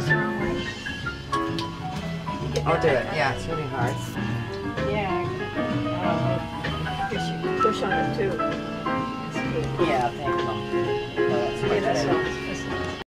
the wrong way. I'll do it. Yeah, it's really hard. Yeah. Guess you can push on it too. Yeah,